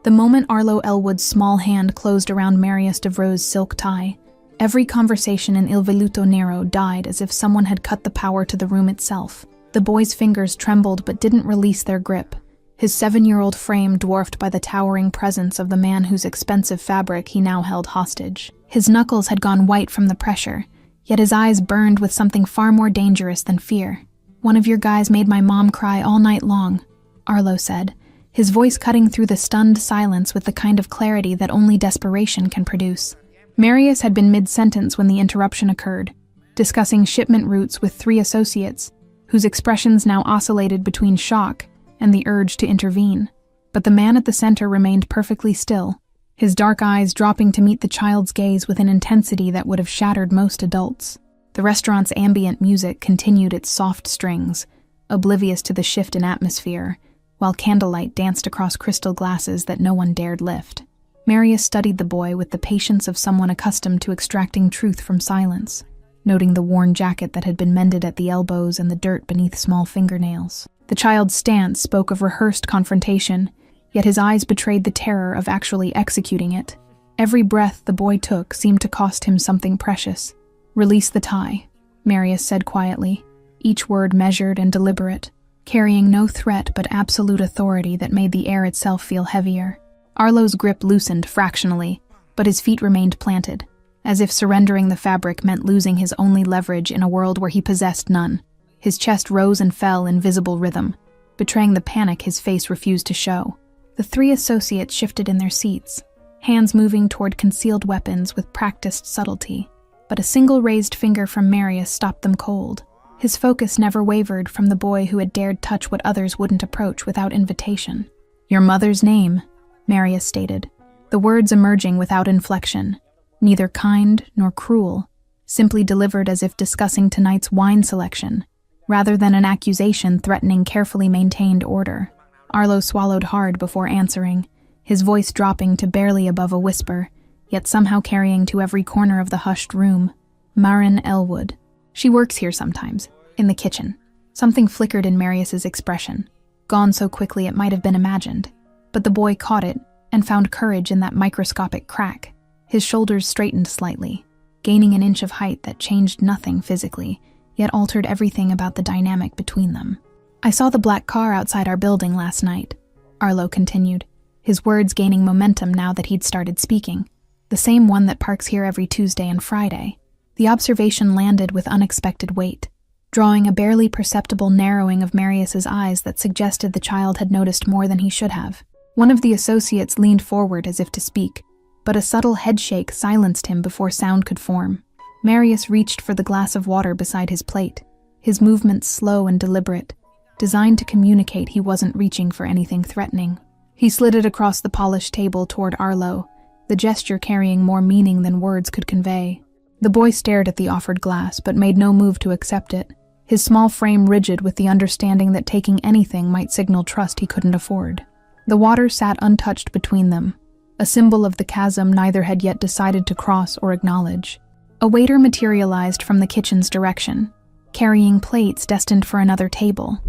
The moment Arlo Elwood's small hand closed around Marius Devro's silk tie, every conversation in Il Veluto Nero died as if someone had cut the power to the room itself. The boy's fingers trembled but didn't release their grip, his 7-year-old frame dwarfed by the towering presence of the man whose expensive fabric he now held hostage. His knuckles had gone white from the pressure, yet his eyes burned with something far more dangerous than fear. "One of your guys made my mom cry all night long," Arlo said, his voice cutting through the stunned silence with the kind of clarity that only desperation can produce. Marius had been mid-sentence when the interruption occurred, discussing shipment routes with 3 associates, whose expressions now oscillated between shock and the urge to intervene. But the man at the center remained perfectly still, his dark eyes dropping to meet the child's gaze with an intensity that would have shattered most adults. The restaurant's ambient music continued its soft strings, oblivious to the shift in atmosphere, while candlelight danced across crystal glasses that no one dared lift. Marius studied the boy with the patience of someone accustomed to extracting truth from silence, noting the worn jacket that had been mended at the elbows and the dirt beneath small fingernails. The child's stance spoke of rehearsed confrontation, yet his eyes betrayed the terror of actually executing it. Every breath the boy took seemed to cost him something precious. "Release the tie," Marius said quietly, each word measured and deliberate, carrying no threat but absolute authority that made the air itself feel heavier. Arlo's grip loosened fractionally, but his feet remained planted, as if surrendering the fabric meant losing his only leverage in a world where he possessed none. His chest rose and fell in visible rhythm, betraying the panic his face refused to show. The 3 associates shifted in their seats, hands moving toward concealed weapons with practiced subtlety, but a single raised finger from Marius stopped them cold. His focus never wavered from the boy who had dared touch what others wouldn't approach without invitation. "Your mother's name," Marius stated, the words emerging without inflection, neither kind nor cruel, simply delivered as if discussing tonight's wine selection, rather than an accusation threatening carefully maintained order. Arlo swallowed hard before answering, his voice dropping to barely above a whisper, yet somehow carrying to every corner of the hushed room. "Marin Elwood. She works here sometimes, in the kitchen." Something flickered in Marius's expression, gone so quickly it might have been imagined, but the boy caught it and found courage in that microscopic crack. His shoulders straightened slightly, gaining an inch of height that changed nothing physically, yet altered everything about the dynamic between them. "I saw the black car outside our building last night," Arlo continued, his words gaining momentum now that he'd started speaking. "The same one that parks here every Tuesday and Friday." The observation landed with unexpected weight, drawing a barely perceptible narrowing of Marius's eyes that suggested the child had noticed more than he should have. One of the associates leaned forward as if to speak, but a subtle headshake silenced him before sound could form. Marius reached for the glass of water beside his plate, his movements slow and deliberate, designed to communicate he wasn't reaching for anything threatening. He slid it across the polished table toward Arlo, the gesture carrying more meaning than words could convey. The boy stared at the offered glass, but made no move to accept it, his small frame rigid with the understanding that taking anything might signal trust he couldn't afford. The water sat untouched between them, a symbol of the chasm neither had yet decided to cross or acknowledge. A waiter materialized from the kitchen's direction, carrying plates destined for another table,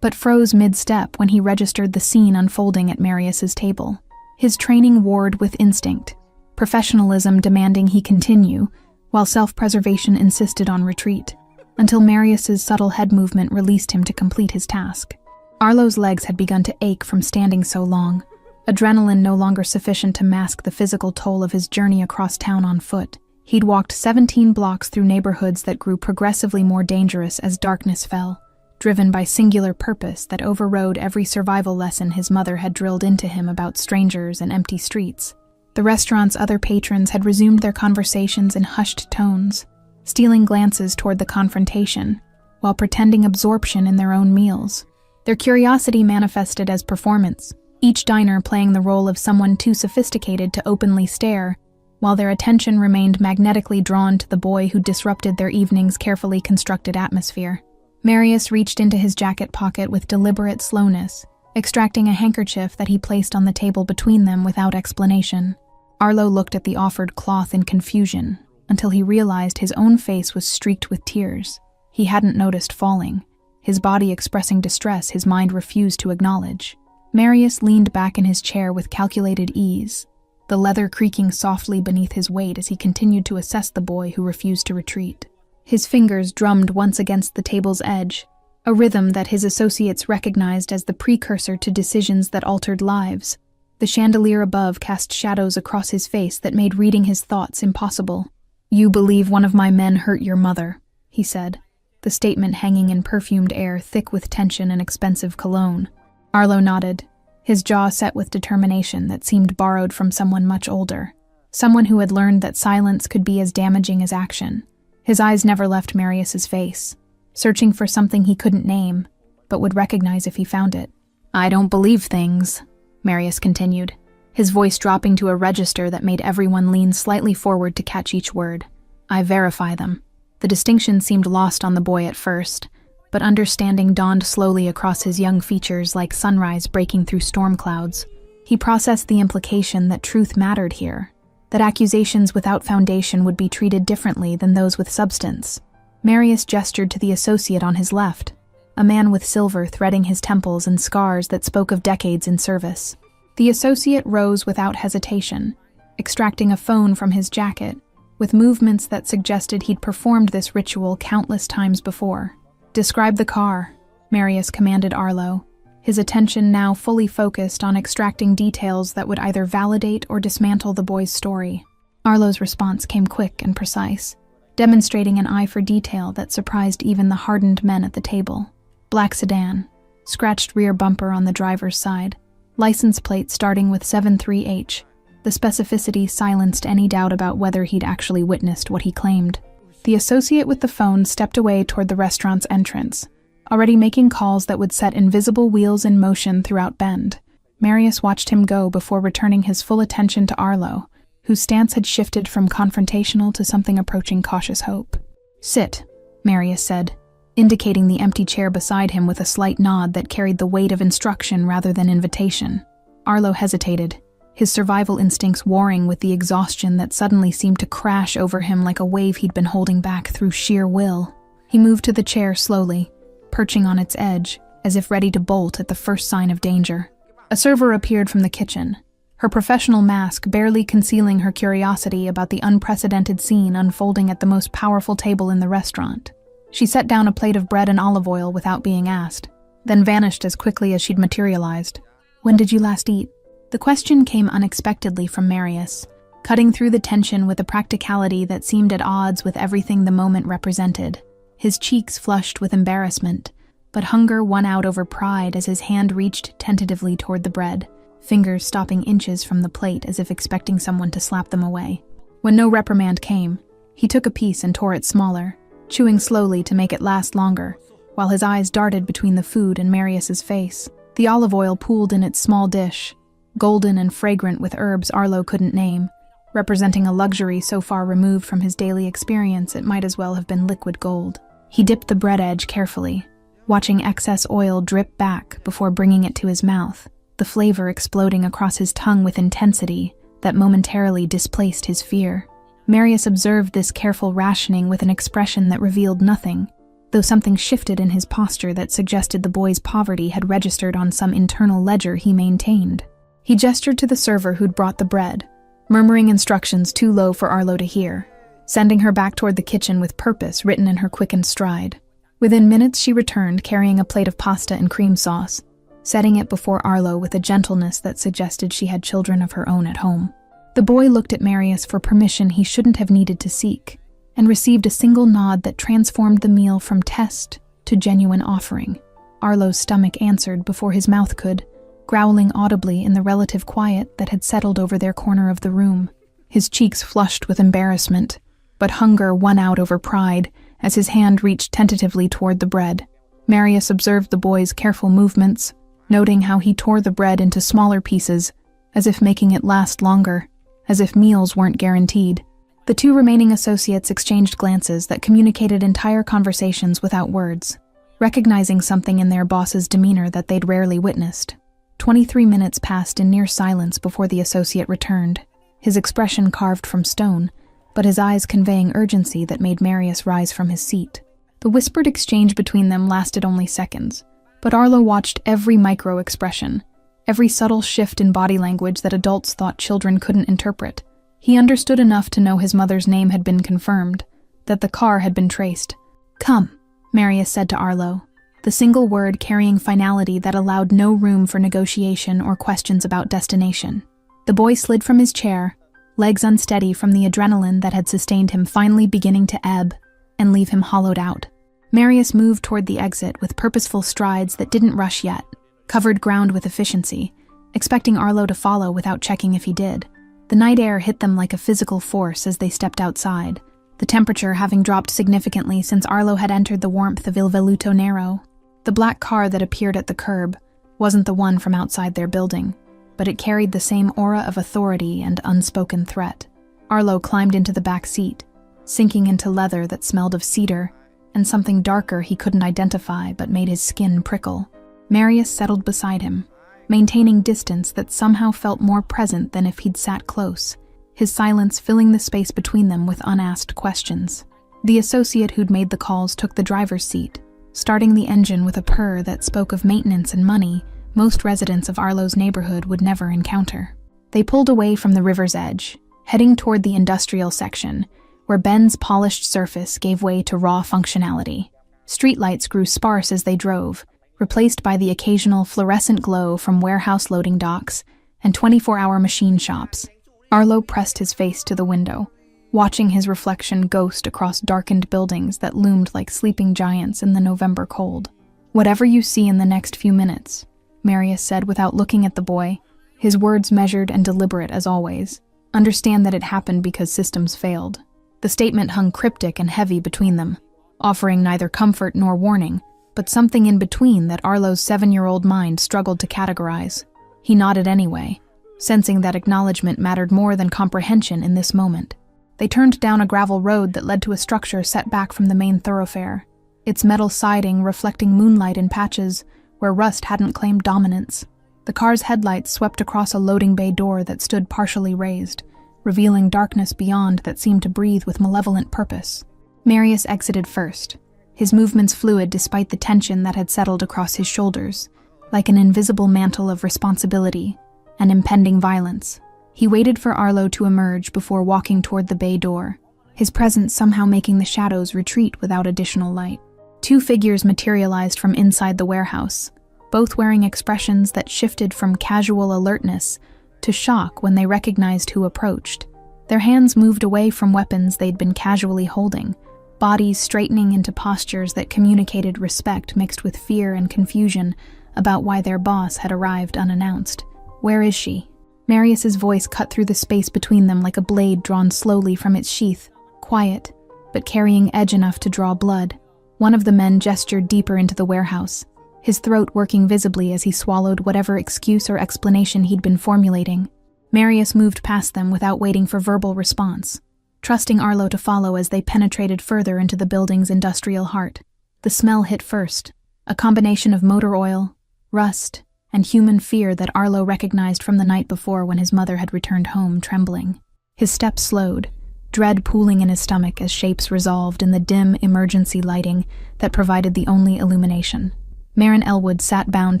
but froze mid-step when he registered the scene unfolding at Marius's table. His training warred with instinct, professionalism demanding he continue, while self-preservation insisted on retreat, until Marius's subtle head movement released him to complete his task. Arlo's legs had begun to ache from standing so long, adrenaline no longer sufficient to mask the physical toll of his journey across town on foot. He'd walked 17 blocks through neighborhoods that grew progressively more dangerous as darkness fell, driven by singular purpose that overrode every survival lesson his mother had drilled into him about strangers and empty streets. The restaurant's other patrons had resumed their conversations in hushed tones, stealing glances toward the confrontation, while pretending absorption in their own meals. Their curiosity manifested as performance, each diner playing the role of someone too sophisticated to openly stare, while their attention remained magnetically drawn to the boy who disrupted their evening's carefully constructed atmosphere. Marius reached into his jacket pocket with deliberate slowness, extracting a handkerchief that he placed on the table between them without explanation. Arlo looked at the offered cloth in confusion, until he realized his own face was streaked with tears. He hadn't noticed falling, his body expressing distress his mind refused to acknowledge. Marius leaned back in his chair with calculated ease, the leather creaking softly beneath his weight as he continued to assess the boy who refused to retreat. His fingers drummed once against the table's edge, a rhythm that his associates recognized as the precursor to decisions that altered lives. The chandelier above cast shadows across his face that made reading his thoughts impossible. "You believe one of my men hurt your mother," he said, the statement hanging in perfumed air thick with tension and expensive cologne. Arlo nodded, his jaw set with determination that seemed borrowed from someone much older, someone who had learned that silence could be as damaging as action. His eyes never left Marius's face, searching for something he couldn't name, but would recognize if he found it. "I don't believe things," Marius continued, his voice dropping to a register that made everyone lean slightly forward to catch each word. "I verify them." The distinction seemed lost on the boy at first, but understanding dawned slowly across his young features like sunrise breaking through storm clouds. He processed the implication that truth mattered here, that accusations without foundation would be treated differently than those with substance. Marius gestured to the associate on his left, a man with silver threading his temples and scars that spoke of decades in service. The associate rose without hesitation, extracting a phone from his jacket, with movements that suggested he'd performed this ritual countless times before. "Describe the car," Marius commanded Arlo, his attention now fully focused on extracting details that would either validate or dismantle the boy's story. Arlo's response came quick and precise, demonstrating an eye for detail that surprised even the hardened men at the table. Black sedan, scratched rear bumper on the driver's side, license plate starting with 73H. The specificity silenced any doubt about whether he'd actually witnessed what he claimed. The associate with the phone stepped away toward the restaurant's entrance, already making calls that would set invisible wheels in motion throughout Bend. Marius watched him go before returning his full attention to Arlo, whose stance had shifted from confrontational to something approaching cautious hope. "Sit," Marius said, indicating the empty chair beside him with a slight nod that carried the weight of instruction rather than invitation. Arlo hesitated, his survival instincts warring with the exhaustion that suddenly seemed to crash over him like a wave he'd been holding back through sheer will. He moved to the chair slowly, perching on its edge, as if ready to bolt at the first sign of danger. A server appeared from the kitchen, her professional mask barely concealing her curiosity about the unprecedented scene unfolding at the most powerful table in the restaurant. She set down a plate of bread and olive oil without being asked, then vanished as quickly as she'd materialized. "When did you last eat?" The question came unexpectedly from Marius, cutting through the tension with a practicality that seemed at odds with everything the moment represented. His cheeks flushed with embarrassment, but hunger won out over pride as his hand reached tentatively toward the bread, fingers stopping inches from the plate as if expecting someone to slap them away. When no reprimand came, he took a piece and tore it smaller, chewing slowly to make it last longer, while his eyes darted between the food and Marius's face. The olive oil pooled in its small dish, golden and fragrant with herbs Arlo couldn't name, representing a luxury so far removed from his daily experience it might as well have been liquid gold. He dipped the bread edge carefully, watching excess oil drip back before bringing it to his mouth, the flavor exploding across his tongue with intensity that momentarily displaced his fear. Marius observed this careful rationing with an expression that revealed nothing, though something shifted in his posture that suggested the boy's poverty had registered on some internal ledger he maintained. He gestured to the server who'd brought the bread, murmuring instructions too low for Arlo to hear, sending her back toward the kitchen with purpose written in her quickened stride. Within minutes she returned carrying a plate of pasta and cream sauce, setting it before Arlo with a gentleness that suggested she had children of her own at home. The boy looked at Marius for permission he shouldn't have needed to seek, and received a single nod that transformed the meal from test to genuine offering. Arlo's stomach answered before his mouth could, growling audibly in the relative quiet that had settled over their corner of the room. His cheeks flushed with embarrassment, but hunger won out over pride as his hand reached tentatively toward the bread. Marius observed the boy's careful movements, noting how he tore the bread into smaller pieces, as if making it last longer, as if meals weren't guaranteed. The two remaining associates exchanged glances that communicated entire conversations without words, recognizing something in their boss's demeanor that they'd rarely witnessed. 23 minutes passed in near silence before the associate returned, his expression carved from stone, but his eyes conveying urgency that made Marius rise from his seat. The whispered exchange between them lasted only seconds, but Arlo watched every micro-expression, every subtle shift in body language that adults thought children couldn't interpret. He understood enough to know his mother's name had been confirmed, that the car had been traced. "Come," Marius said to Arlo, the single word carrying finality that allowed no room for negotiation or questions about destination. The boy slid from his chair, legs unsteady from the adrenaline that had sustained him finally beginning to ebb and leave him hollowed out. Marius moved toward the exit with purposeful strides that didn't rush yet, covered ground with efficiency, expecting Arlo to follow without checking if he did. The night air hit them like a physical force as they stepped outside, the temperature having dropped significantly since Arlo had entered the warmth of Il Veluto Nero. The black car that appeared at the curb wasn't the one from outside their building, but it carried the same aura of authority and unspoken threat. Arlo climbed into the back seat, sinking into leather that smelled of cedar and something darker he couldn't identify but made his skin prickle. Marius settled beside him, maintaining distance that somehow felt more present than if he'd sat close, his silence filling the space between them with unasked questions. The associate who'd made the calls took the driver's seat, starting the engine with a purr that spoke of maintenance and money most residents of Arlo's neighborhood would never encounter. They pulled away from the river's edge, heading toward the industrial section, where Ben's polished surface gave way to raw functionality. Streetlights grew sparse as they drove, replaced by the occasional fluorescent glow from warehouse loading docks and 24-hour machine shops. Arlo pressed his face to the window, watching his reflection ghost across darkened buildings that loomed like sleeping giants in the November cold. "Whatever you see in the next few minutes," Marius said without looking at the boy, his words measured and deliberate as always, "understand that it happened because systems failed." The statement hung cryptic and heavy between them, offering neither comfort nor warning, but something in between that Arlo's 7-year-old mind struggled to categorize. He nodded anyway, sensing that acknowledgement mattered more than comprehension in this moment. They turned down a gravel road that led to a structure set back from the main thoroughfare, its metal siding reflecting moonlight in patches where rust hadn't claimed dominance. The car's headlights swept across a loading bay door that stood partially raised, revealing darkness beyond that seemed to breathe with malevolent purpose. Marius exited first, his movements fluid despite the tension that had settled across his shoulders, like an invisible mantle of responsibility and impending violence. He waited for Arlo to emerge before walking toward the bay door, his presence somehow making the shadows retreat without additional light. 2 figures materialized from inside the warehouse, both wearing expressions that shifted from casual alertness to shock when they recognized who approached. Their hands moved away from weapons they'd been casually holding, bodies straightening into postures that communicated respect mixed with fear and confusion about why their boss had arrived unannounced. "Where is she?" Marius's voice cut through the space between them like a blade drawn slowly from its sheath, quiet, but carrying edge enough to draw blood. One of the men gestured deeper into the warehouse, his throat working visibly as he swallowed whatever excuse or explanation he'd been formulating. Marius moved past them without waiting for verbal response, trusting Arlo to follow as they penetrated further into the building's industrial heart. The smell hit first, a combination of motor oil, rust, and human fear that Arlo recognized from the night before when his mother had returned home trembling. His steps slowed, dread pooling in his stomach as shapes resolved in the dim emergency lighting that provided the only illumination. Marin Elwood sat bound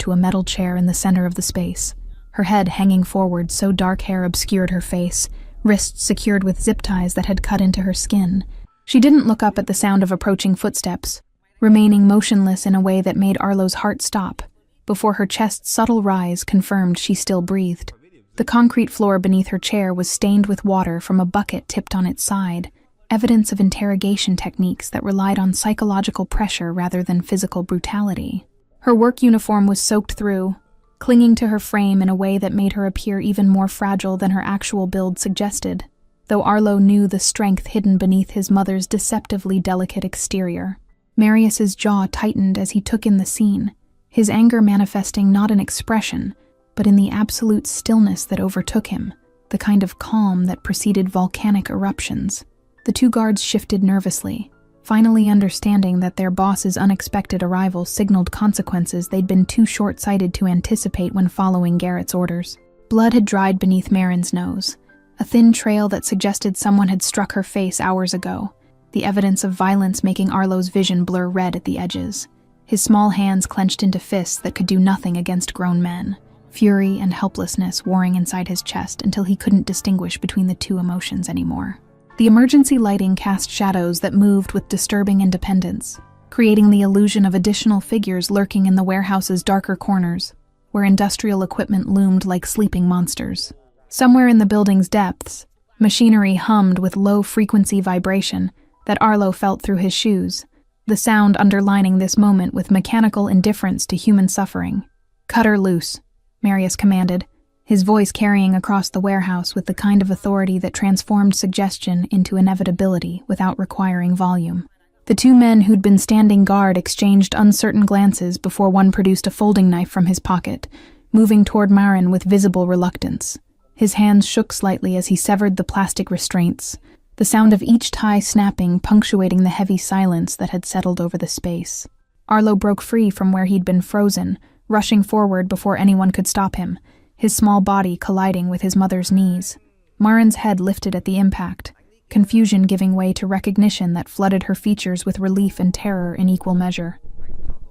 to a metal chair in the center of the space, her head hanging forward so dark hair obscured her face, wrists secured with zip ties that had cut into her skin. She didn't look up at the sound of approaching footsteps, remaining motionless in a way that made Arlo's heart stop, before her chest's subtle rise confirmed she still breathed. The concrete floor beneath her chair was stained with water from a bucket tipped on its side, evidence of interrogation techniques that relied on psychological pressure rather than physical brutality. Her work uniform was soaked through, clinging to her frame in a way that made her appear even more fragile than her actual build suggested, though Arlo knew the strength hidden beneath his mother's deceptively delicate exterior. Marius's jaw tightened as he took in the scene, his anger manifesting not in expression, but in the absolute stillness that overtook him, the kind of calm that preceded volcanic eruptions. The 2 guards shifted nervously, finally understanding that their boss's unexpected arrival signaled consequences they'd been too short-sighted to anticipate when following Garrett's orders. Blood had dried beneath Marin's nose, a thin trail that suggested someone had struck her face hours ago, the evidence of violence making Arlo's vision blur red at the edges. His small hands clenched into fists that could do nothing against grown men. fury and helplessness warring inside his chest until he couldn't distinguish between the two emotions anymore. The emergency lighting cast shadows that moved with disturbing independence, creating the illusion of additional figures lurking in the warehouse's darker corners, where industrial equipment loomed like sleeping monsters. Somewhere in the building's depths, machinery hummed with low-frequency vibration that Arlo felt through his shoes, the sound underlining this moment with mechanical indifference to human suffering. "Cut her loose," Marius commanded, his voice carrying across the warehouse with the kind of authority that transformed suggestion into inevitability without requiring volume. The two men who'd been standing guard exchanged uncertain glances before one produced a folding knife from his pocket, moving toward Marin with visible reluctance. His hands shook slightly as he severed the plastic restraints, the sound of each tie snapping punctuating the heavy silence that had settled over the space. Arlo broke free from where he'd been frozen, rushing forward before anyone could stop him, his small body colliding with his mother's knees. Marin's head lifted at the impact, confusion giving way to recognition that flooded her features with relief and terror in equal measure.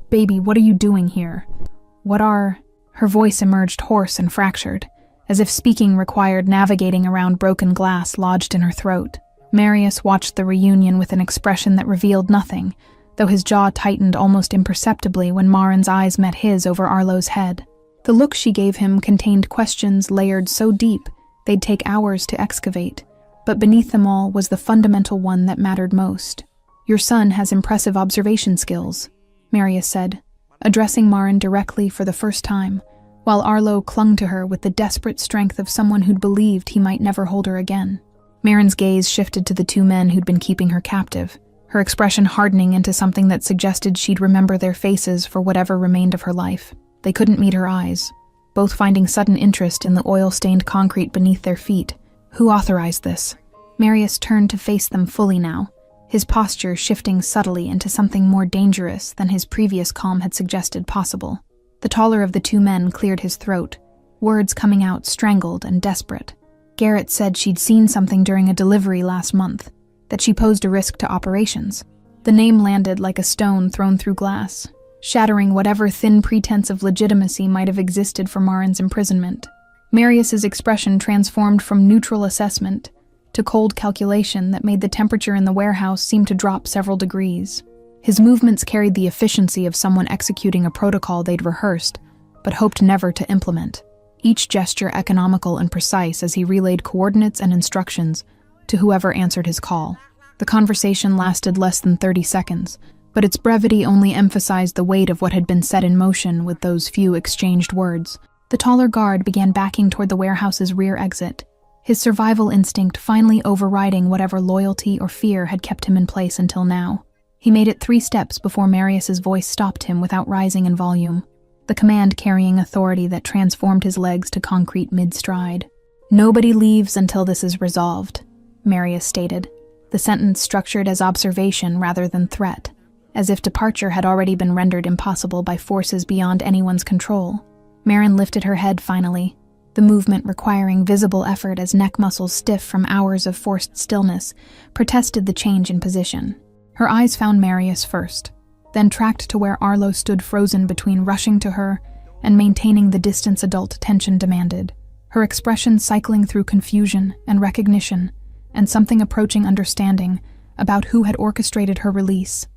"Baby, what are you doing here? What are—" Her voice emerged hoarse and fractured, as if speaking required navigating around broken glass lodged in her throat. Marius watched the reunion with an expression that revealed nothing, though his jaw tightened almost imperceptibly when Marin's eyes met his over Arlo's head. The look she gave him contained questions layered so deep they'd take hours to excavate, but beneath them all was the fundamental one that mattered most. "Your son has impressive observation skills," Marius said, addressing Marin directly for the first time, while Arlo clung to her with the desperate strength of someone who'd believed he might never hold her again. Marin's gaze shifted to the two men who'd been keeping her captive, her expression hardening into something that suggested she'd remember their faces for whatever remained of her life. They couldn't meet her eyes, both finding sudden interest in the oil-stained concrete beneath their feet. Who authorized this? Marius turned to face them fully now, his posture shifting subtly into something more dangerous than his previous calm had suggested possible. The taller of the two men cleared his throat, words coming out strangled and desperate. Garrett said she'd seen something during a delivery last month, that she posed a risk to operations. The name landed like a stone thrown through glass, shattering whatever thin pretense of legitimacy might have existed for Marin's imprisonment. Marius's expression transformed from neutral assessment to cold calculation that made the temperature in the warehouse seem to drop several degrees. His movements carried the efficiency of someone executing a protocol they'd rehearsed, but hoped never to implement. Each gesture economical and precise as he relayed coordinates and instructions to whoever answered his call. The conversation lasted less than 30 seconds, but its brevity only emphasized the weight of what had been set in motion with those few exchanged words. The taller guard began backing toward the warehouse's rear exit, his survival instinct finally overriding whatever loyalty or fear had kept him in place until now. He made it 3 steps before Marius's voice stopped him without rising in volume, the command carrying authority that transformed his legs to concrete mid-stride. "Nobody leaves until this is resolved," Marius stated, the sentence structured as observation rather than threat, as if departure had already been rendered impossible by forces beyond anyone's control. Marin lifted her head finally, the movement requiring visible effort as neck muscles stiff from hours of forced stillness protested the change in position. Her eyes found Marius first, then tracked to where Arlo stood frozen between rushing to her and maintaining the distance adult tension demanded, her expression cycling through confusion and recognition and something approaching understanding about who had orchestrated her release.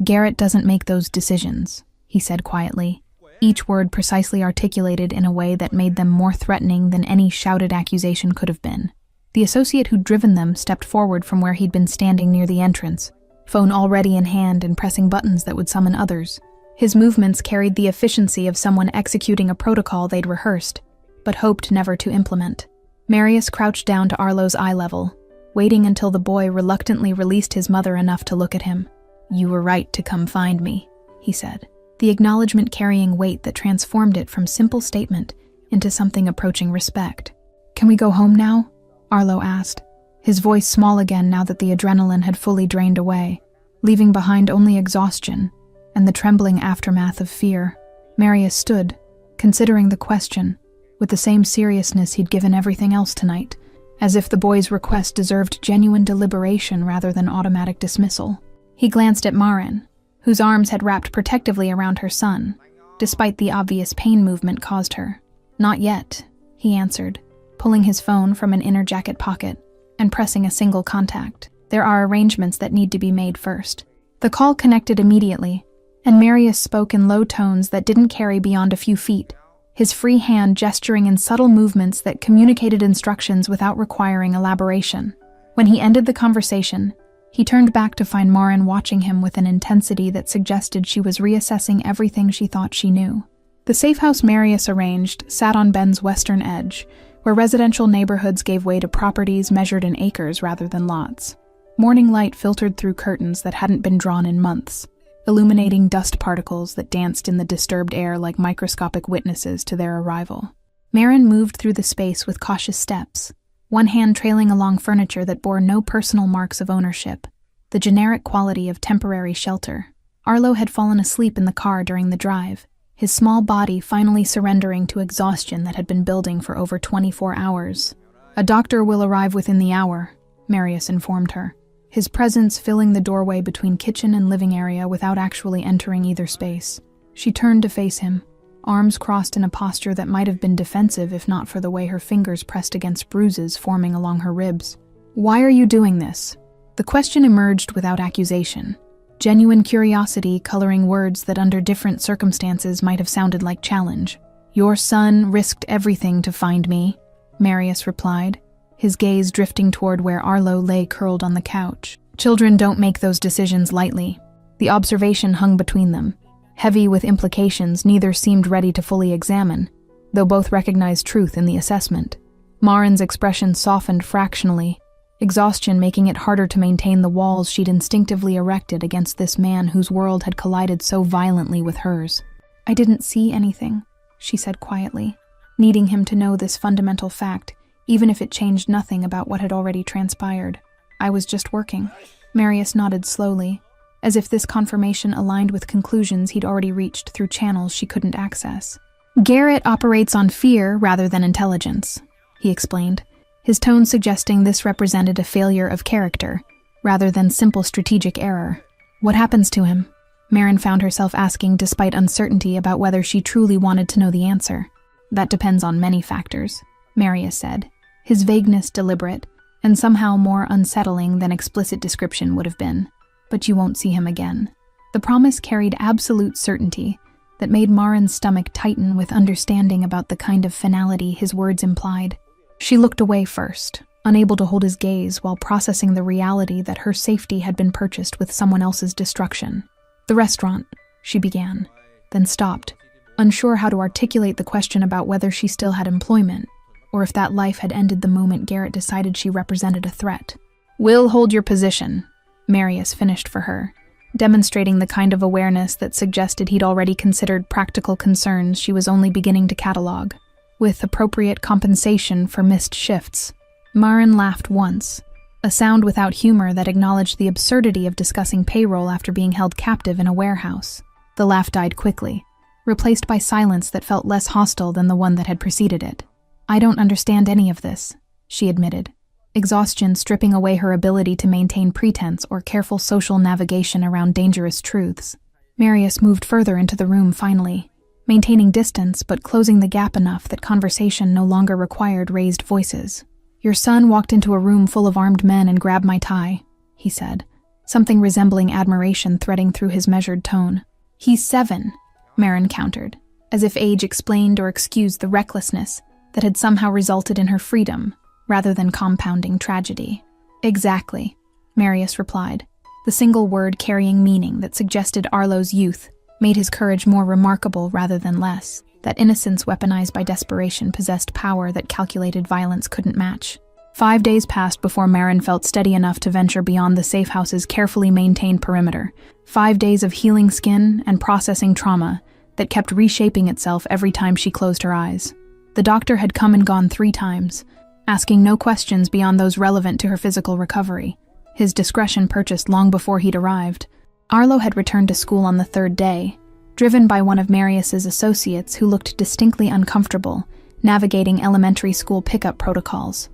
"Garrett doesn't make those decisions," he said quietly, each word precisely articulated in a way that made them more threatening than any shouted accusation could have been. The associate who'd driven them stepped forward from where he'd been standing near the entrance, phone already in hand and pressing buttons that would summon others. His movements carried the efficiency of someone executing a protocol they'd rehearsed, but hoped never to implement. Marius crouched down to Arlo's eye level, waiting until the boy reluctantly released his mother enough to look at him. "You were right to come find me," he said, the acknowledgement carrying weight that transformed it from simple statement into something approaching respect. "Can we go home now?" Arlo asked, his voice small again now that the adrenaline had fully drained away, leaving behind only exhaustion and the trembling aftermath of fear. Marius stood, considering the question, with the same seriousness he'd given everything else tonight, as if the boy's request deserved genuine deliberation rather than automatic dismissal. He glanced at Marin, whose arms had wrapped protectively around her son, despite the obvious pain movement caused her. Not yet, he answered, pulling his phone from an inner jacket pocket and pressing a single contact. There are arrangements that need to be made first. The call connected immediately, and Marius spoke in low tones that didn't carry beyond a few feet, his free hand gesturing in subtle movements that communicated instructions without requiring elaboration. When he ended the conversation, he turned back to find Maren watching him with an intensity that suggested she was reassessing everything she thought she knew. The safe house Marius arranged sat on Ben's western edge, where residential neighborhoods gave way to properties measured in acres rather than lots. Morning light filtered through curtains that hadn't been drawn in months, illuminating dust particles that danced in the disturbed air like microscopic witnesses to their arrival. Maren moved through the space with cautious steps, one hand trailing along furniture that bore no personal marks of ownership, the generic quality of temporary shelter. Arlo had fallen asleep in the car during the drive, his small body finally surrendering to exhaustion that had been building for over 24 hours. "A doctor will arrive within the hour," Marius informed her, his presence filling the doorway between kitchen and living area without actually entering either space. She turned to face him, arms crossed in a posture that might have been defensive if not for the way her fingers pressed against bruises forming along her ribs. "Why are you doing this?" The question emerged without accusation, genuine curiosity coloring words that under different circumstances might have sounded like challenge. "Your son risked everything to find me," Marius replied, his gaze drifting toward where Arlo lay curled on the couch. "Children don't make those decisions lightly." The observation hung between them, heavy with implications neither seemed ready to fully examine, though both recognized truth in the assessment. Maren's expression softened fractionally, exhaustion making it harder to maintain the walls she'd instinctively erected against this man whose world had collided so violently with hers. "I didn't see anything," she said quietly, needing him to know this fundamental fact, even if it changed nothing about what had already transpired. "I was just working." Marius nodded slowly, as if this confirmation aligned with conclusions he'd already reached through channels she couldn't access. "Garrett operates on fear rather than intelligence," he explained, his tone suggesting this represented a failure of character, rather than simple strategic error. "What happens to him?" Maren found herself asking despite uncertainty about whether she truly wanted to know the answer. "That depends on many factors," Marius said, his vagueness deliberate, and somehow more unsettling than explicit description would have been. "But you won't see him again." The promise carried absolute certainty that made Maren's stomach tighten with understanding about the kind of finality his words implied. She looked away first, unable to hold his gaze while processing the reality that her safety had been purchased with someone else's destruction. "The restaurant," she began, then stopped, unsure how to articulate the question about whether she still had employment, or if that life had ended the moment Garrett decided she represented a threat. "Will hold your position," Marius finished for her, demonstrating the kind of awareness that suggested he'd already considered practical concerns she was only beginning to catalog, with appropriate compensation for missed shifts. Maren laughed once, a sound without humor that acknowledged the absurdity of discussing payroll after being held captive in a warehouse. The laugh died quickly, replaced by silence that felt less hostile than the one that had preceded it. "I don't understand any of this," she admitted, exhaustion stripping away her ability to maintain pretense or careful social navigation around dangerous truths. Marius moved further into the room finally, maintaining distance but closing the gap enough that conversation no longer required raised voices. "Your son walked into a room full of armed men and grabbed my tie," he said, something resembling admiration threading through his measured tone. "He's 7, Maren countered, as if age explained or excused the recklessness that had somehow resulted in her freedom, rather than compounding tragedy. "Exactly," Marius replied, the single word carrying meaning that suggested Arlo's youth, made his courage more remarkable rather than less. That innocence weaponized by desperation possessed power that calculated violence couldn't match. 5 days passed before Maren felt steady enough to venture beyond the safe house's carefully maintained perimeter. 5 days of healing skin and processing trauma that kept reshaping itself every time she closed her eyes. The doctor had come and gone 3 times, asking no questions beyond those relevant to her physical recovery, his discretion purchased long before he'd arrived. Arlo had returned to school on the 3rd day, driven by one of Marius's associates who looked distinctly uncomfortable, navigating elementary school pickup protocols.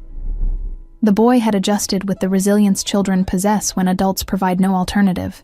The boy had adjusted with the resilience children possess when adults provide no alternative,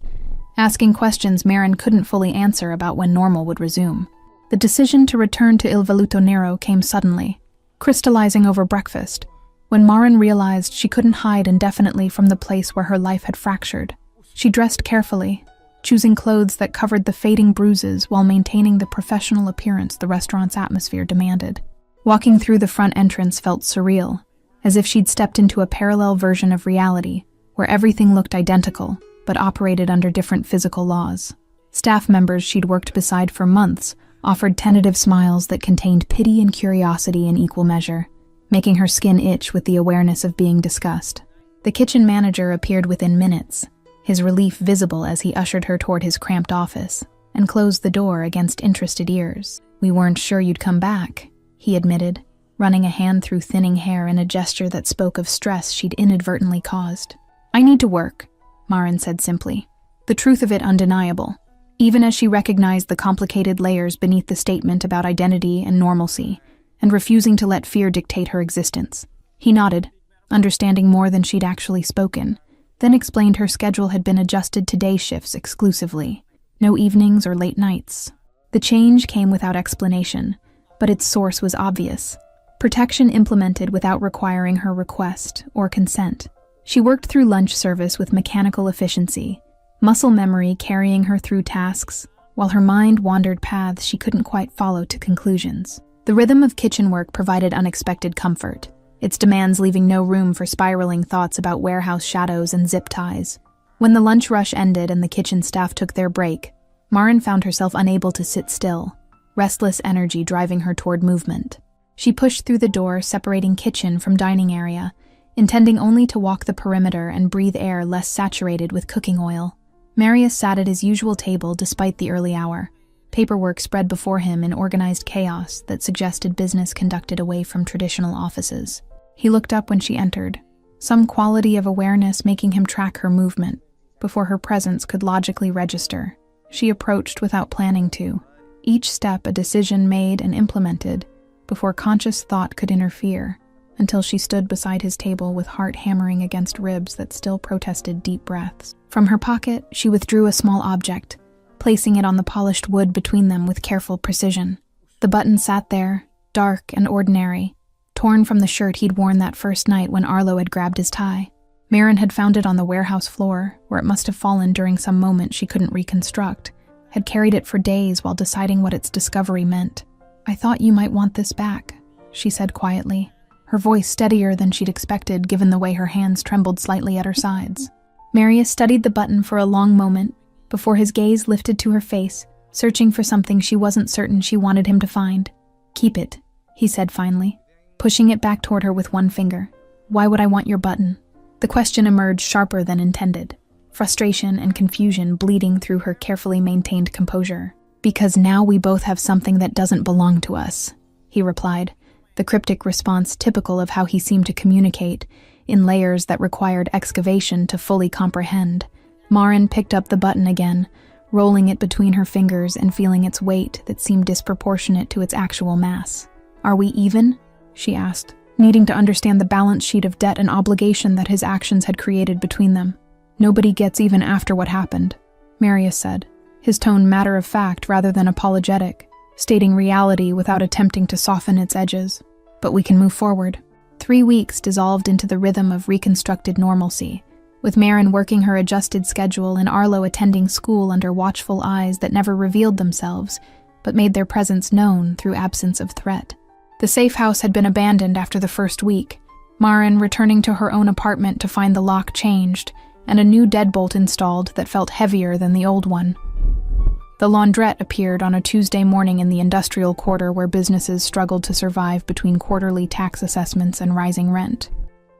asking questions Maren couldn't fully answer about when normal would resume. The decision to return to Il Veluto Nero came suddenly, crystallizing over breakfast, when Maren realized she couldn't hide indefinitely from the place where her life had fractured. She dressed carefully, choosing clothes that covered the fading bruises while maintaining the professional appearance the restaurant's atmosphere demanded. Walking through the front entrance felt surreal, as if she'd stepped into a parallel version of reality, where everything looked identical, but operated under different physical laws. Staff members she'd worked beside for months offered tentative smiles that contained pity and curiosity in equal measure, making her skin itch with the awareness of being discussed. The kitchen manager appeared within minutes, his relief visible as he ushered her toward his cramped office and closed the door against interested ears. "We weren't sure you'd come back," he admitted, running a hand through thinning hair in a gesture that spoke of stress she'd inadvertently caused. "I need to work," Maren said simply, the truth of it undeniable, even as she recognized the complicated layers beneath the statement about identity and normalcy, and refusing to let fear dictate her existence. He nodded, understanding more than she'd actually spoken, then explained her schedule had been adjusted to day shifts exclusively, no evenings or late nights. The change came without explanation, but its source was obvious: protection implemented without requiring her request or consent. She worked through lunch service with mechanical efficiency, muscle memory carrying her through tasks, while her mind wandered paths she couldn't quite follow to conclusions. The rhythm of kitchen work provided unexpected comfort, its demands leaving no room for spiraling thoughts about warehouse shadows and zip ties. When the lunch rush ended and the kitchen staff took their break, Maren found herself unable to sit still, restless energy driving her toward movement. She pushed through the door separating kitchen from dining area, intending only to walk the perimeter and breathe air less saturated with cooking oil. Marius sat at his usual table despite the early hour, paperwork spread before him in organized chaos that suggested business conducted away from traditional offices. He looked up when she entered, some quality of awareness making him track her movement before her presence could logically register. She approached without planning to, each step a decision made and implemented before conscious thought could interfere, until she stood beside his table with heart hammering against ribs that still protested deep breaths. From her pocket, she withdrew a small object, placing it on the polished wood between them with careful precision. The button sat there, dark and ordinary, torn from the shirt he'd worn that first night when Arlo had grabbed his tie. Maren had found it on the warehouse floor, where it must have fallen during some moment she couldn't reconstruct, had carried it for days while deciding what its discovery meant. "I thought you might want this back," she said quietly, her voice steadier than she'd expected given the way her hands trembled slightly at her sides. Marius studied the button for a long moment before his gaze lifted to her face, searching for something she wasn't certain she wanted him to find. "Keep it," he said finally, pushing it back toward her with one finger. "Why would I want your button?" The question emerged sharper than intended, frustration and confusion bleeding through her carefully maintained composure. "Because now we both have something that doesn't belong to us," he replied, the cryptic response typical of how he seemed to communicate, in layers that required excavation to fully comprehend. Maren picked up the button again, rolling it between her fingers and feeling its weight that seemed disproportionate to its actual mass. "Are we even?" she asked, needing to understand the balance sheet of debt and obligation that his actions had created between them. "Nobody gets even after what happened," Marius said, his tone matter-of-fact rather than apologetic, stating reality without attempting to soften its edges. "But we can move forward." 3 weeks dissolved into the rhythm of reconstructed normalcy, with Maren working her adjusted schedule and Arlo attending school under watchful eyes that never revealed themselves, but made their presence known through absence of threat. The safe house had been abandoned after the first week, Maren returning to her own apartment to find the lock changed and a new deadbolt installed that felt heavier than the old one. The laundrette appeared on a Tuesday morning in the industrial quarter where businesses struggled to survive between quarterly tax assessments and rising rent.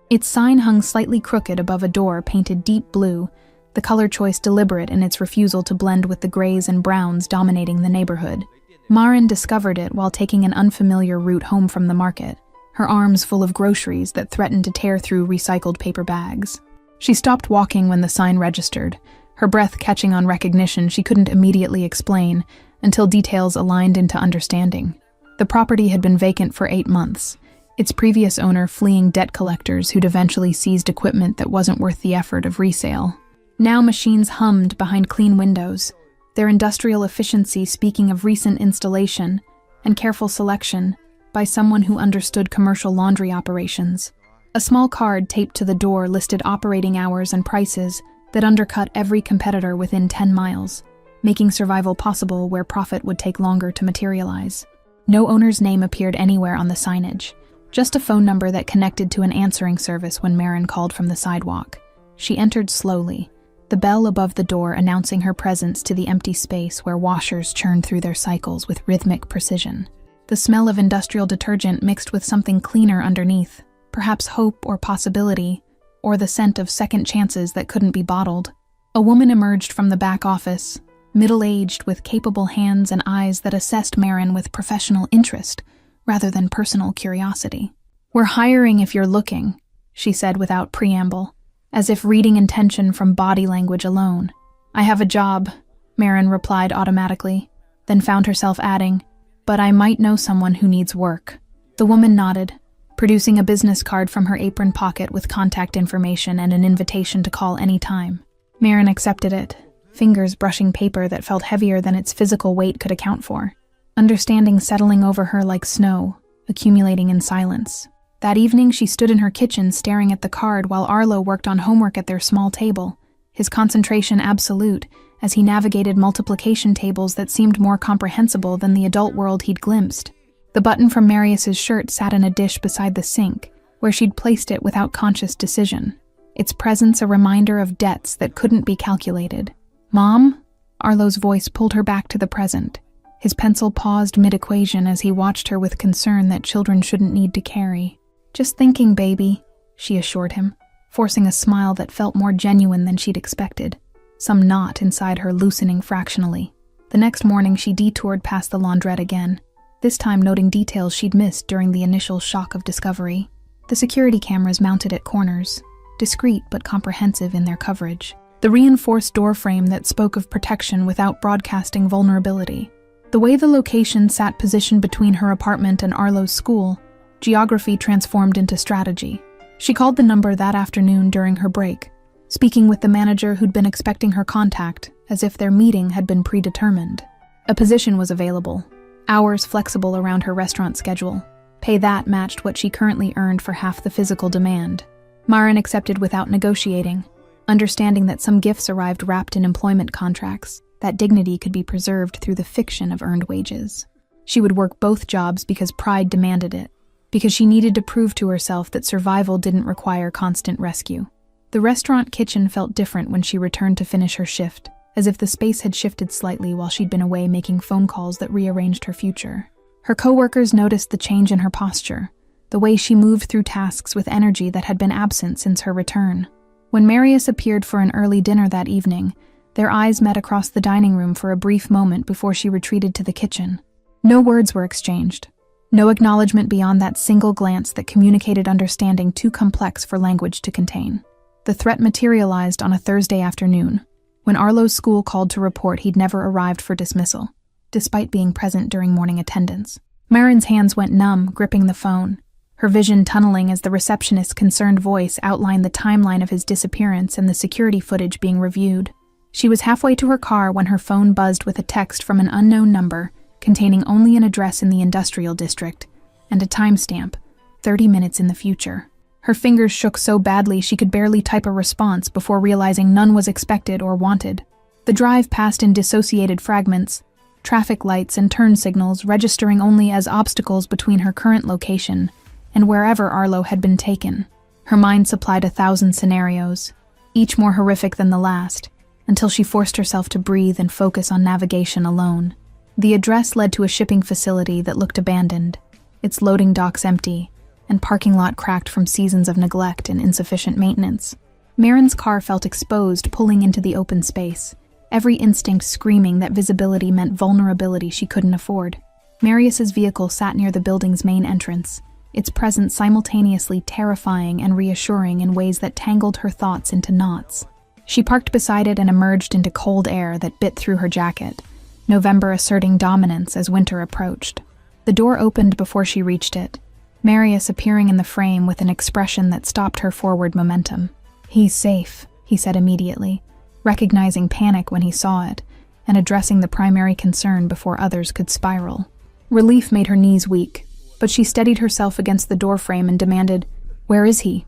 Its sign hung slightly crooked above a door painted deep blue, the color choice deliberate in its refusal to blend with the grays and browns dominating the neighborhood. Maren discovered it while taking an unfamiliar route home from the market, her arms full of groceries that threatened to tear through recycled paper bags. She stopped walking when the sign registered, her breath catching on recognition she couldn't immediately explain until details aligned into understanding. The property had been vacant for 8 months, its previous owner fleeing debt collectors who'd eventually seized equipment that wasn't worth the effort of resale. Now machines hummed behind clean windows, their industrial efficiency speaking of recent installation and careful selection by someone who understood commercial laundry operations. A small card taped to the door listed operating hours and prices that undercut every competitor within 10 miles, making survival possible where profit would take longer to materialize. No owner's name appeared anywhere on the signage, just a phone number that connected to an answering service when Marin called from the sidewalk. She entered slowly, the bell above the door announcing her presence to the empty space where washers churned through their cycles with rhythmic precision. The smell of industrial detergent mixed with something cleaner underneath, perhaps hope or possibility, or the scent of second chances that couldn't be bottled. A woman emerged from the back office, middle-aged with capable hands and eyes that assessed Marin with professional interest rather than personal curiosity. "We're hiring if you're looking," she said without preamble, as if reading intention from body language alone. "I have a job," Marin replied automatically, then found herself adding, "but I might know someone who needs work." The woman nodded, producing a business card from her apron pocket with contact information and an invitation to call any time. Marin accepted it, fingers brushing paper that felt heavier than its physical weight could account for. Understanding settling over her like snow, accumulating in silence. That evening she stood in her kitchen staring at the card while Arlo worked on homework at their small table, his concentration absolute as he navigated multiplication tables that seemed more comprehensible than the adult world he'd glimpsed. The button from Marius's shirt sat in a dish beside the sink, where she'd placed it without conscious decision, its presence a reminder of debts that couldn't be calculated. "Mom?" Arlo's voice pulled her back to the present. His pencil paused mid-equation as he watched her with concern that children shouldn't need to carry. "Just thinking, baby," she assured him, forcing a smile that felt more genuine than she'd expected, some knot inside her loosening fractionally. The next morning she detoured past the laundrette again, this time noting details she'd missed during the initial shock of discovery. The security cameras mounted at corners, discreet but comprehensive in their coverage. The reinforced door frame that spoke of protection without broadcasting vulnerability. The way the location sat positioned between her apartment and Arlo's school, geography transformed into strategy. She called the number that afternoon during her break, speaking with the manager who'd been expecting her contact, as if their meeting had been predetermined. A position was available, hours flexible around her restaurant schedule. Pay that matched what she currently earned for half the physical demand. Marin accepted without negotiating, understanding that some gifts arrived wrapped in employment contracts, that dignity could be preserved through the fiction of earned wages. She would work both jobs because pride demanded it, because she needed to prove to herself that survival didn't require constant rescue. The restaurant kitchen felt different when she returned to finish her shift, as if the space had shifted slightly while she'd been away making phone calls that rearranged her future. Her coworkers noticed the change in her posture, the way she moved through tasks with energy that had been absent since her return. When Marius appeared for an early dinner that evening, their eyes met across the dining room for a brief moment before she retreated to the kitchen. No words were exchanged. No acknowledgement beyond that single glance that communicated understanding too complex for language to contain. The threat materialized on a Thursday afternoon, when Arlo's school called to report he'd never arrived for dismissal, despite being present during morning attendance. Marin's hands went numb, gripping the phone, her vision tunneling as the receptionist's concerned voice outlined the timeline of his disappearance and the security footage being reviewed. She was halfway to her car when her phone buzzed with a text from an unknown number, containing only an address in the industrial district, and a timestamp, 30 minutes in the future. Her fingers shook so badly she could barely type a response before realizing none was expected or wanted. The drive passed in dissociated fragments, traffic lights and turn signals registering only as obstacles between her current location and wherever Arlo had been taken. Her mind supplied 1,000 scenarios, each more horrific than the last, until she forced herself to breathe and focus on navigation alone. The address led to a shipping facility that looked abandoned, its loading docks empty, and parking lot cracked from seasons of neglect and insufficient maintenance. Marin's car felt exposed, pulling into the open space, every instinct screaming that visibility meant vulnerability she couldn't afford. Marius's vehicle sat near the building's main entrance, its presence simultaneously terrifying and reassuring in ways that tangled her thoughts into knots. She parked beside it and emerged into cold air that bit through her jacket, November asserting dominance as winter approached. The door opened before she reached it, Marius appearing in the frame with an expression that stopped her forward momentum. "He's safe," he said immediately, recognizing panic when he saw it, and addressing the primary concern before others could spiral. Relief made her knees weak, but she steadied herself against the doorframe and demanded, "Where is he?"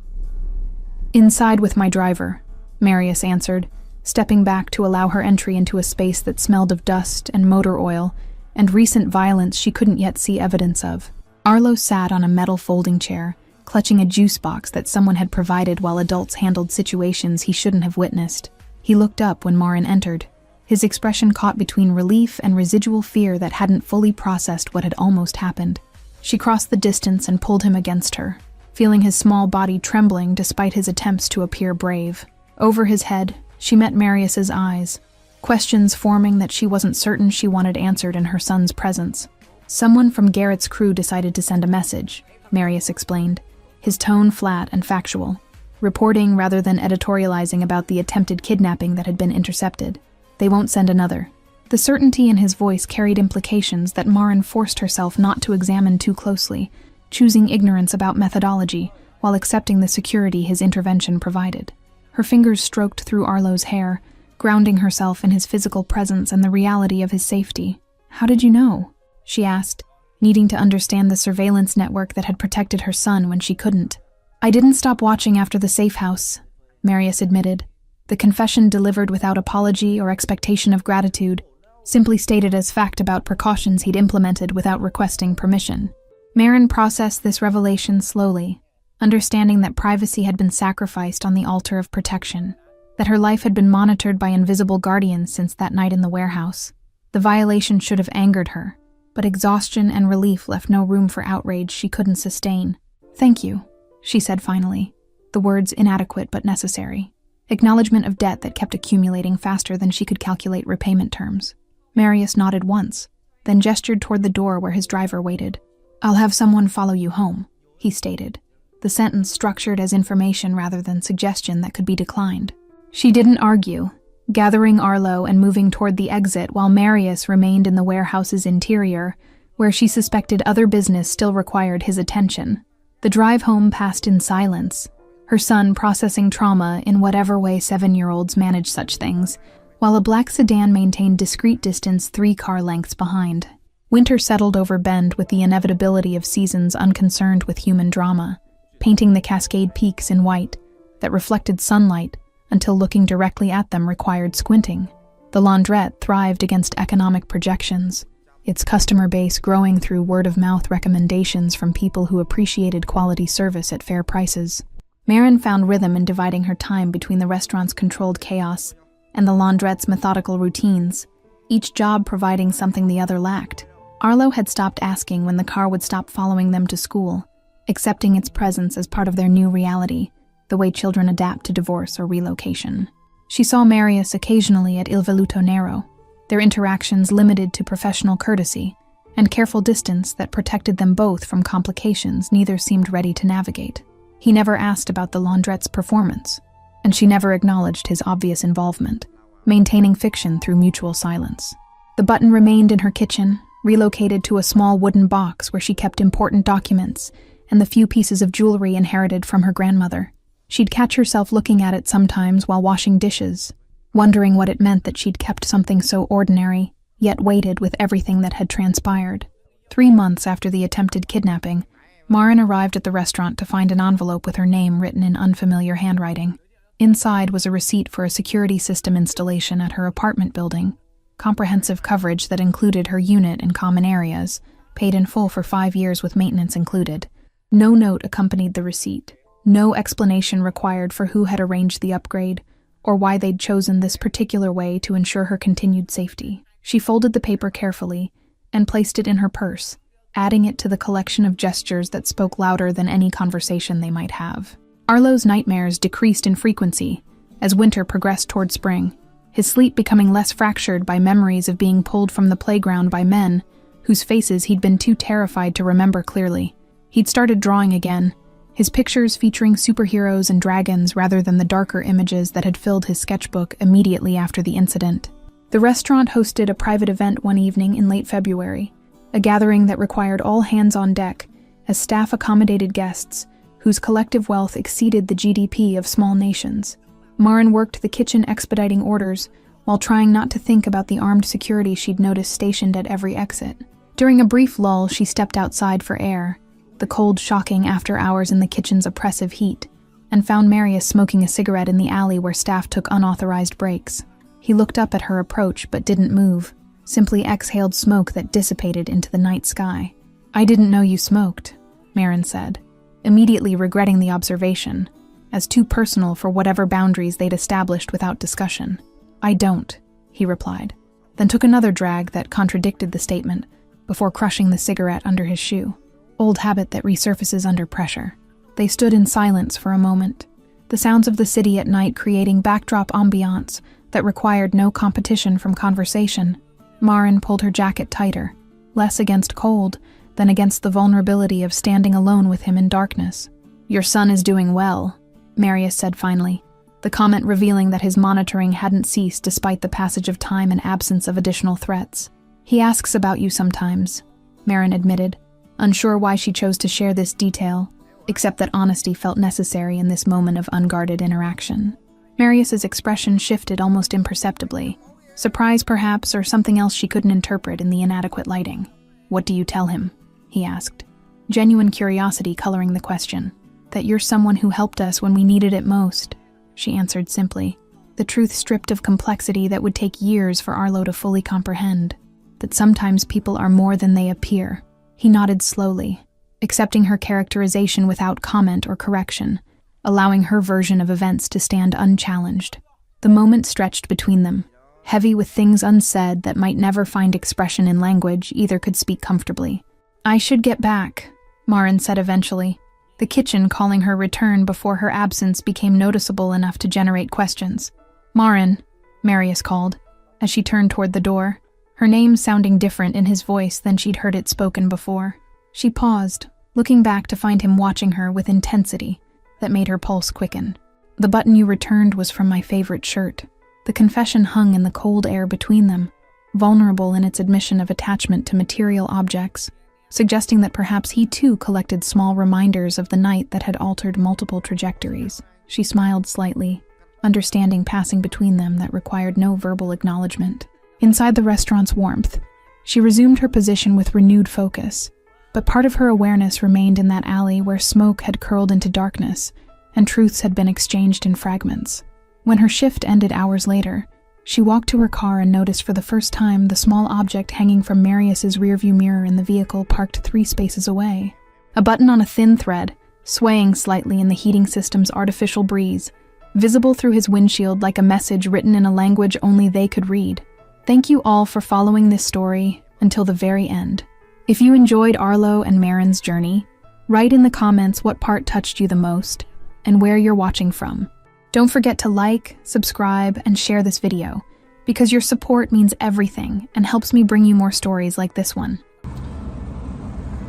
"Inside with my driver," Marius answered, stepping back to allow her entry into a space that smelled of dust and motor oil and recent violence she couldn't yet see evidence of. Arlo sat on a metal folding chair, clutching a juice box that someone had provided while adults handled situations he shouldn't have witnessed. He looked up when Marin entered, his expression caught between relief and residual fear that hadn't fully processed what had almost happened. She crossed the distance and pulled him against her, feeling his small body trembling despite his attempts to appear brave. Over his head, she met Marius's eyes, questions forming that she wasn't certain she wanted answered in her son's presence. "Someone from Garrett's crew decided to send a message," Marius explained, his tone flat and factual, reporting rather than editorializing about the attempted kidnapping that had been intercepted. "They won't send another." The certainty in his voice carried implications that Marin forced herself not to examine too closely, choosing ignorance about methodology while accepting the security his intervention provided. Her fingers stroked through Arlo's hair, grounding herself in his physical presence and the reality of his safety. "How did you know?" she asked, needing to understand the surveillance network that had protected her son when she couldn't. "I didn't stop watching after the safe house," Marius admitted, the confession delivered without apology or expectation of gratitude, simply stated as fact about precautions he'd implemented without requesting permission. Marin processed this revelation slowly, understanding that privacy had been sacrificed on the altar of protection, that her life had been monitored by invisible guardians since that night in the warehouse. The violation should have angered her, but exhaustion and relief left no room for outrage she couldn't sustain. "Thank you," she said finally, the words inadequate but necessary. Acknowledgement of debt that kept accumulating faster than she could calculate repayment terms. Marius nodded once, then gestured toward the door where his driver waited. "I'll have someone follow you home," he stated, the sentence structured as information rather than suggestion that could be declined. She didn't argue, gathering Arlo and moving toward the exit while Marius remained in the warehouse's interior, where she suspected other business still required his attention. The drive home passed in silence, her son processing trauma in whatever way 7-year-olds manage such things, while a black sedan maintained discreet distance 3 car lengths behind. Winter settled over Bend with the inevitability of seasons unconcerned with human drama, painting the Cascade Peaks in white that reflected sunlight until looking directly at them required squinting. The laundrette thrived against economic projections, its customer base growing through word-of-mouth recommendations from people who appreciated quality service at fair prices. Marin found rhythm in dividing her time between the restaurant's controlled chaos and the laundrette's methodical routines, each job providing something the other lacked. Arlo had stopped asking when the car would stop following them to school, accepting its presence as part of their new reality, the way children adapt to divorce or relocation. She saw Marius occasionally at Il Veluto Nero, their interactions limited to professional courtesy and careful distance that protected them both from complications neither seemed ready to navigate. He never asked about the laundrette's performance, and she never acknowledged his obvious involvement, maintaining fiction through mutual silence. The button remained in her kitchen, relocated to a small wooden box where she kept important documents and the few pieces of jewelry inherited from her grandmother. She'd catch herself looking at it sometimes while washing dishes, wondering what it meant that she'd kept something so ordinary, yet weighted with everything that had transpired. 3 months after the attempted kidnapping, Marin arrived at the restaurant to find an envelope with her name written in unfamiliar handwriting. Inside was a receipt for a security system installation at her apartment building, comprehensive coverage that included her unit and common areas, paid in full for 5 years with maintenance included. No note accompanied the receipt, no explanation required for who had arranged the upgrade or why they'd chosen this particular way to ensure her continued safety. She folded the paper carefully and placed it in her purse, adding it to the collection of gestures that spoke louder than any conversation they might have. Arlo's nightmares decreased in frequency as winter progressed toward spring, his sleep becoming less fractured by memories of being pulled from the playground by men whose faces he'd been too terrified to remember clearly. He'd started drawing again, his pictures featuring superheroes and dragons rather than the darker images that had filled his sketchbook immediately after the incident. The restaurant hosted a private event one evening in late February, a gathering that required all hands on deck as staff accommodated guests whose collective wealth exceeded the GDP of small nations. Marin worked the kitchen expediting orders while trying not to think about the armed security she'd noticed stationed at every exit. During a brief lull, she stepped outside for air, the cold shocking after hours in the kitchen's oppressive heat, and found Marius smoking a cigarette in the alley where staff took unauthorized breaks. He looked up at her approach but didn't move, simply exhaled smoke that dissipated into the night sky. "I didn't know you smoked," Marin said, immediately regretting the observation, as too personal for whatever boundaries they'd established without discussion. "I don't," he replied, then took another drag that contradicted the statement before crushing the cigarette under his shoe. Old habit that resurfaces under pressure. They stood in silence for a moment, the sounds of the city at night creating backdrop ambiance that required no competition from conversation. Marin pulled her jacket tighter, less against cold than against the vulnerability of standing alone with him in darkness. "Your son is doing well," Marius said finally, the comment revealing that his monitoring hadn't ceased despite the passage of time and absence of additional threats. "He asks about you sometimes," Marin admitted, unsure why she chose to share this detail, except that honesty felt necessary in this moment of unguarded interaction. Marius's expression shifted almost imperceptibly, surprise perhaps, or something else she couldn't interpret in the inadequate lighting. "What do you tell him?" he asked, genuine curiosity coloring the question. "That you're someone who helped us when we needed it most," she answered simply, the truth stripped of complexity that would take years for Arlo to fully comprehend. "That sometimes people are more than they appear." He nodded slowly, accepting her characterization without comment or correction, allowing her version of events to stand unchallenged. The moment stretched between them, heavy with things unsaid that might never find expression in language either could speak comfortably. "I should get back," Marin said eventually, the kitchen calling her return before her absence became noticeable enough to generate questions. "Marin," Marius called, as she turned toward the door, her name sounding different in his voice than she'd heard it spoken before. She paused, looking back to find him watching her with intensity that made her pulse quicken. "The button you returned was from my favorite shirt." The confession hung in the cold air between them, vulnerable in its admission of attachment to material objects, suggesting that perhaps he too collected small reminders of the night that had altered multiple trajectories. She smiled slightly, understanding passing between them that required no verbal acknowledgement. Inside the restaurant's warmth, she resumed her position with renewed focus, but part of her awareness remained in that alley where smoke had curled into darkness and truths had been exchanged in fragments. When her shift ended hours later, she walked to her car and noticed for the first time the small object hanging from Marius's rearview mirror in the vehicle parked 3 spaces away. A button on a thin thread, swaying slightly in the heating system's artificial breeze, visible through his windshield like a message written in a language only they could read. Thank you all for following this story until the very end. If you enjoyed Arlo and Marin's journey, write in the comments what part touched you the most and where you're watching from. Don't forget to like, subscribe, and share this video, because your support means everything and helps me bring you more stories like this one.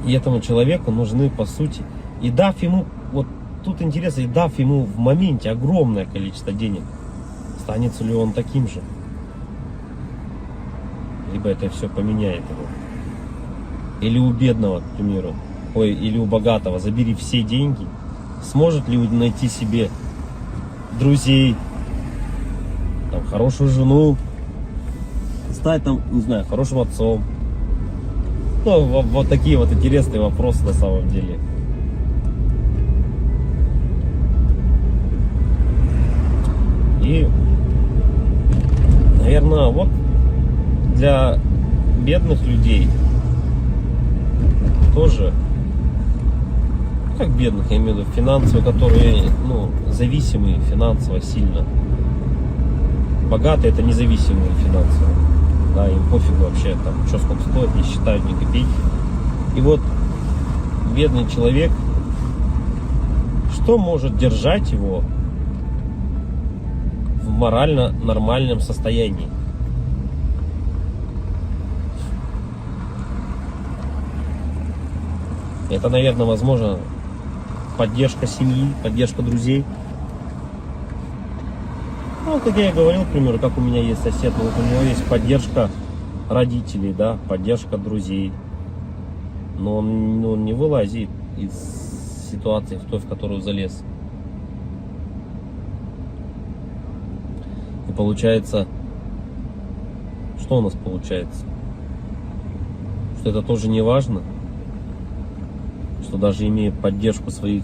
И этому человеку нужны, по сути, и дав ему, вот тут интересно, и дав ему в моменте огромное количество денег, останется ли он таким же? Либо это все поменяет его. Или у бедного, к примеру, или у богатого, забери все деньги, сможет ли он найти себе друзей, там, хорошую жену, стать там, не знаю, хорошим отцом? Ну, вот такие вот интересные вопросы на самом деле. И, наверное, вот для бедных людей тоже, как бедных, я имею в виду финансово, которые, ну, зависимые финансово сильно. Богатые — это независимые финансово. Да, им пофигу вообще, там, что сколько стоит, не считают ни копейки. И вот бедный человек, что может держать его в морально нормальном состоянии? Это, наверное, возможно, поддержка семьи, поддержка друзей. Ну, как я и говорил, к примеру, как у меня есть сосед, вот у него есть поддержка родителей, да, поддержка друзей. Но он не вылазит из ситуации, в той, в которую залез. И получается, Что у нас получается? Что это тоже не важно? Что даже имея поддержку своих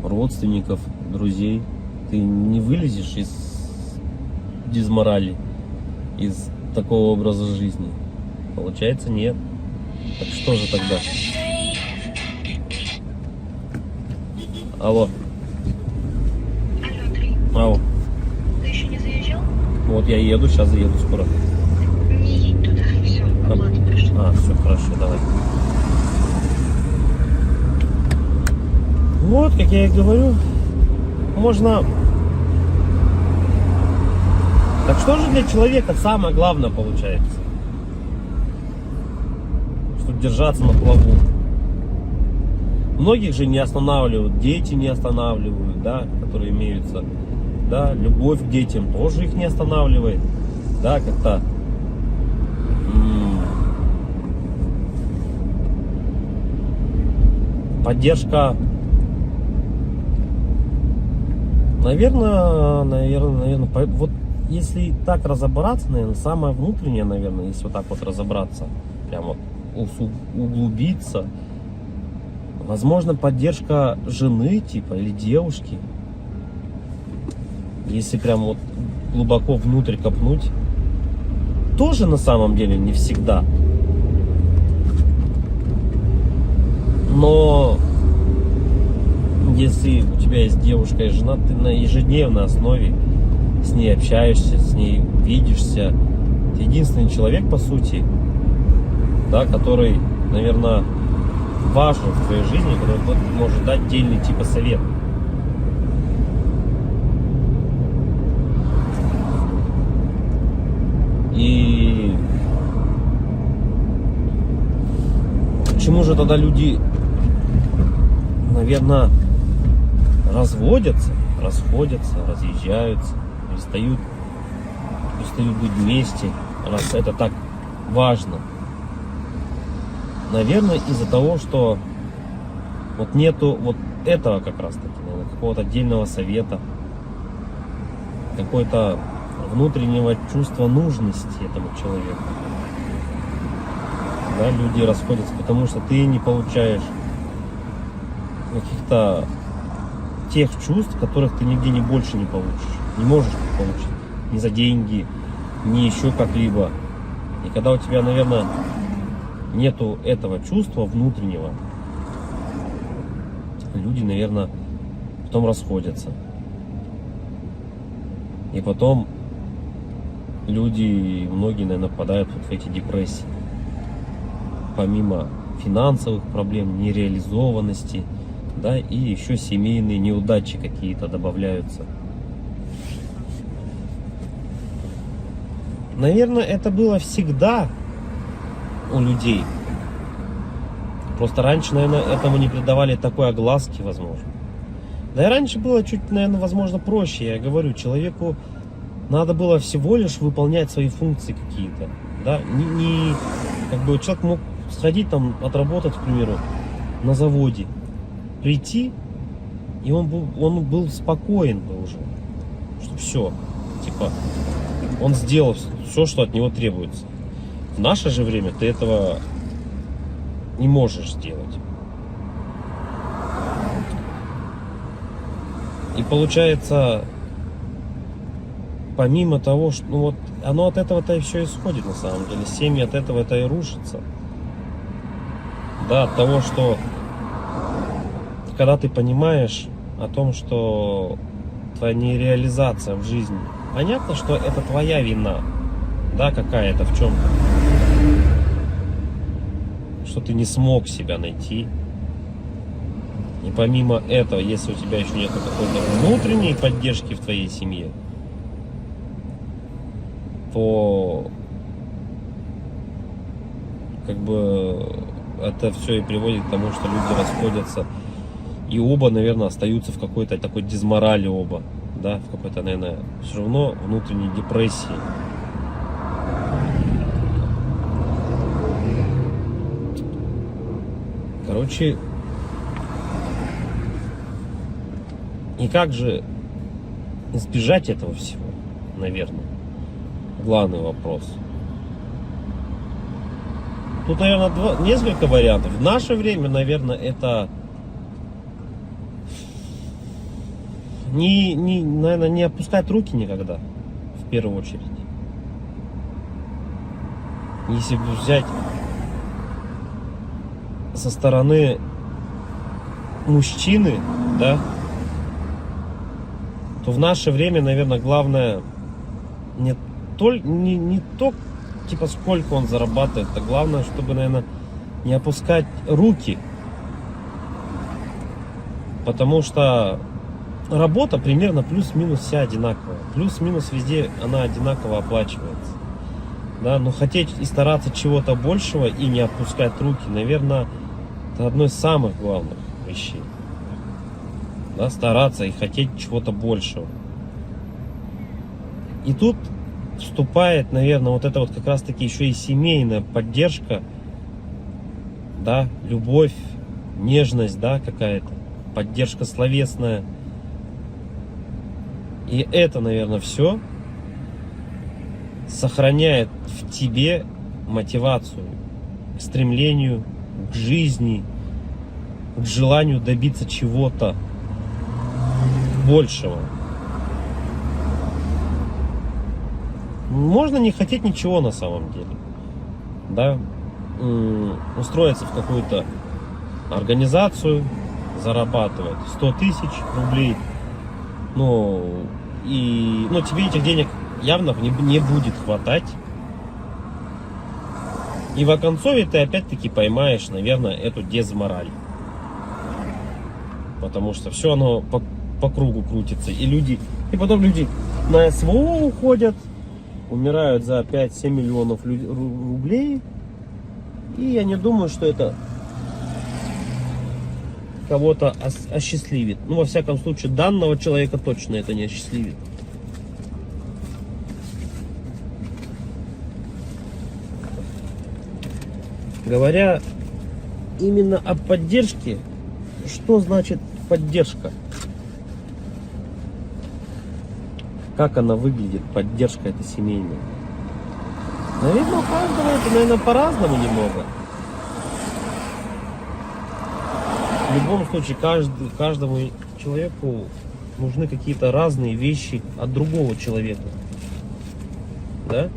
родственников, друзей, ты не вылезешь из дизморали, из такого образа жизни? Получается, нет. Так что же тогда? Алло. Алло, Андрей, Алло. ты еще не заезжал? Вот я еду, сейчас заеду скоро. Не едь туда, все, оплата пришла. Все, хорошо, давай. Вот, как я и говорю, можно... Так что же для человека самое главное получается? Чтобы держаться на плаву. Многих же не останавливают, дети не останавливают, да, которые имеются. Да, любовь к детям тоже их не останавливает. Да, как-то... Поддержка... Наверное, вот если так разобраться, наверное, самое внутреннее, наверное, если вот так вот разобраться, прям вот углубиться, возможно, поддержка жены, типа, или девушки, если прям вот глубоко внутрь копнуть, тоже на самом деле не всегда. Но если у тебя есть девушка и жена, ты на ежедневной основе с ней общаешься, с ней видишься. Ты единственный человек, по сути, да, который, наверное, важен в твоей жизни, который может дать дельный типа совет. И почему же тогда люди, наверное, расходятся, разъезжаются, перестают быть вместе, раз это так важно? Наверное, из-за того, что вот нету вот этого как раз таки, наверное, какого-то отдельного совета, какой-то внутреннего чувства нужности этому человеку. Да, люди расходятся, потому что ты не получаешь каких-то тех чувств, которых ты нигде не больше не получишь. Не можешь получить. Ни за деньги, ни еще как-либо. И когда у тебя, наверное, нету этого чувства внутреннего, люди, наверное, потом расходятся. И потом люди, многие, наверное, попадают вот в эти депрессии. Помимо финансовых проблем, нереализованности, да, и еще семейные неудачи какие-то добавляются. Наверное, это было всегда у людей. Просто раньше, наверное, этому не придавали такой огласки, возможно. Да и раньше было чуть, наверное, возможно, проще. Я говорю, человеку надо было всего лишь выполнять свои функции какие-то. Да? Как бы человек мог сходить там, отработать, к примеру, на заводе, прийти, и он был спокоен уже. Что все, типа, он сделал все, что от него требуется. В наше же время ты этого не можешь сделать. И получается, помимо того, что вот оно от этого-то и все исходит на самом деле. Семьи от этого-то и рушатся. Да, от того, что когда ты понимаешь о том, что твоя нереализация в жизни, понятно, что это твоя вина, да, какая-то в чем-то, что ты не смог себя найти. И помимо этого, если у тебя еще нет какой-то внутренней поддержки в твоей семье, то как бы это все и приводит к тому, что люди расходятся. И оба, наверное, остаются в какой-то такой дизморали оба. Да, в какой-то, наверное, все равно внутренней депрессии. Короче, и как же избежать этого всего, наверное? главный вопрос. Тут, наверное, несколько вариантов. В наше время, наверное, это наверное, не опускать руки никогда, в первую очередь. Если взять со стороны мужчины, да, то в наше время, наверное, главное не то, типа, сколько он зарабатывает, а главное, чтобы, наверное, не опускать руки. Потому что работа примерно плюс-минус вся одинаковая. Плюс-минус везде она одинаково оплачивается. Да, но хотеть и стараться чего-то большего и не опускать руки, наверное, это одно из самых главных вещей. Да, стараться и хотеть чего-то большего. И тут вступает, наверное, вот это вот как раз таки еще и семейная поддержка, да, любовь, нежность, да, какая-то, поддержка словесная. И это, наверное, все сохраняет в тебе мотивацию к стремлению, к жизни, к желанию добиться чего-то большего. Можно не хотеть ничего на самом деле, да, устроиться в какую-то организацию, зарабатывать 100 тысяч рублей, но тебе этих денег явно не будет хватать. И в оконцове ты опять-таки поймаешь, наверное, эту дезмораль. Потому что все оно по кругу крутится. И потом люди на СВО уходят, умирают за 5-7 миллионов рублей. И я не думаю, что это кого-то осчастливит. Ну, во всяком случае, данного человека точно это не осчастливит. Говоря именно о поддержке, что значит поддержка? Как она выглядит, поддержка эта семейная? Наверное, у каждого это, наверное, по-разному немного. В любом случае, каждому человеку нужны какие-то разные вещи от другого человека. Да?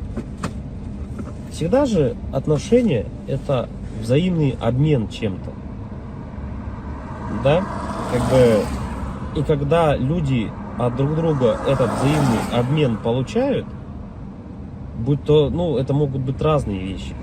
Всегда же отношения — это взаимный обмен чем-то. Да? И когда люди от друг друга этот взаимный обмен получают, будь то, это могут быть разные вещи.